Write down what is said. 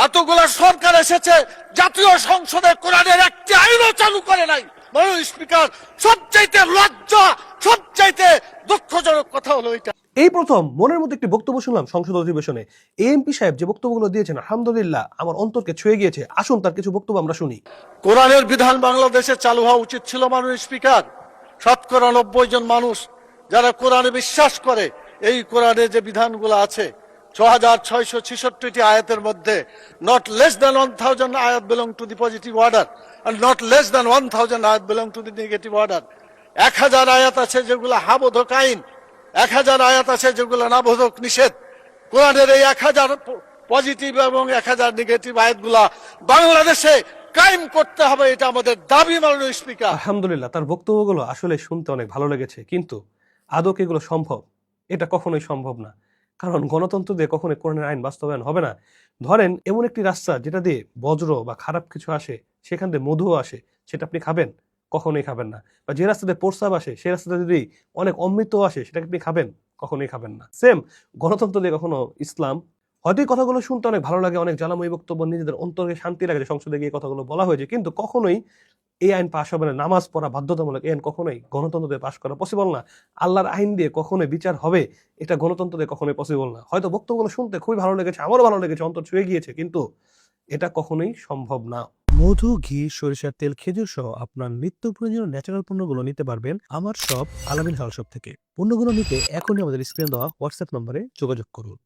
এতগুলা সরকার এসেছে, জাতীয় সংসদে কোরআনের একটি আইনও চালু করে নাই। মাননীয় স্পিকার, সবচাইতে লজ্জা, সবচাইতে দুঃখজনক কথা হলো এটা। এই প্রথম মনের মধ্যে একটি বক্তব্য শুনলাম সংসদ অধিবেশনে। এমপি সাহেব যে বক্তব্যগুলো দিয়েছেন, আলহামদুলিল্লাহ আমার অন্তরকে ছুঁয়ে গিয়েছে। আসুন তার কিছু বক্তব্য আমরা শুনি। কোরআনের বিধান বাংলাদেশে চালু হওয়া উচিত ছিল মাননীয় স্পিকার। শতকরা 90 জন মানুষ যারা কোরআনে বিশ্বাস করে, এই কোরআনে যে বিধানগুলো আছে 6666টি আয়াতের মধ্যে নট লেস দ্যান 1000 আয়াত belong to the positive order are not less than 1000 আয়াত belong to the negative order. 1000 আয়াত আছে যেগুলো হাবোধক আইন, 1000 আয়াত আছে যেগুলো নাবোধক নিষেধ। কোরআনের এই 1000 পজিটিভ এবং 1000 নেগেটিভ আয়াতগুলা বাংলাদেশে কায়েম করতে হবে, এটা আমাদের দাবি মাননীয় স্পিকার। আলহামদুলিল্লাহ তার বক্তব্যগুলো আসলে শুনতে অনেক ভালো লেগেছে, কিন্তু আদৌ কি এগুলো সম্ভব? এটা কখনোই সম্ভব না, কারণ গণতন্ত্র দিয়ে কখনোই কোরআনের আইন বাস্তবায়ন হবে না। ধরেন এমন একটি রাস্তা যেটা দিয়ে বজ্র বা খারাপ কিছু আসে, সেখান দিয়ে মধুও আসে, সেটা আপনি খাবেন? কখনোই খাবেন না। বা যে রাস্তাতে প্রস্রাব আসে, সেই রাস্তাতে যদি অনেক অমৃত আসে, সেটাকে আপনি খাবেন? কখনোই খাবেন না। সেম গণতন্ত্র দিয়ে কখনো ইসলাম, হয়তো এই কথাগুলো শুনতে অনেক ভালো লাগে, অনেক জ্বালাময়ী বক্তব্য, নিজেদের অন্তরে শান্তি লাগে যে সংসদে গিয়ে কথাগুলো বলা হয়েছে, কিন্তু কখনোই এই আইন পাশ হবে না। নামাজ পড়া বাধ্যতামূলক, এই আইন কখনোই গণতন্ত্র দিয়ে পাশ করা পসিবল না। আল্লাহর আইন দিয়ে কখনোই বিচার হবে, এটা গণতন্ত্র দিয়ে কখনোই পসিবল না। হয়তো বক্তব্যগুলো শুনতে খুবই ভালো লেগেছে, আমারও ভালো লেগেছে, অন্তর ছুঁয়ে গিয়েছে, কিন্তু এটা কখনোই সম্ভব না। মধু, ঘি, সরিষার তেল, খেজুর সহ আপনার নিত্য প্রয়োজনীয় ন্যাচারাল পণ্যগুলো নিতে পারবেন আমার শপ আলামিন হাল শপ থেকে। পণ্যগুলো নিতে এখনই আমাদের স্ক্রিনে দেওয়া হোয়াটসঅ্যাপ নম্বরে যোগাযোগ করুন।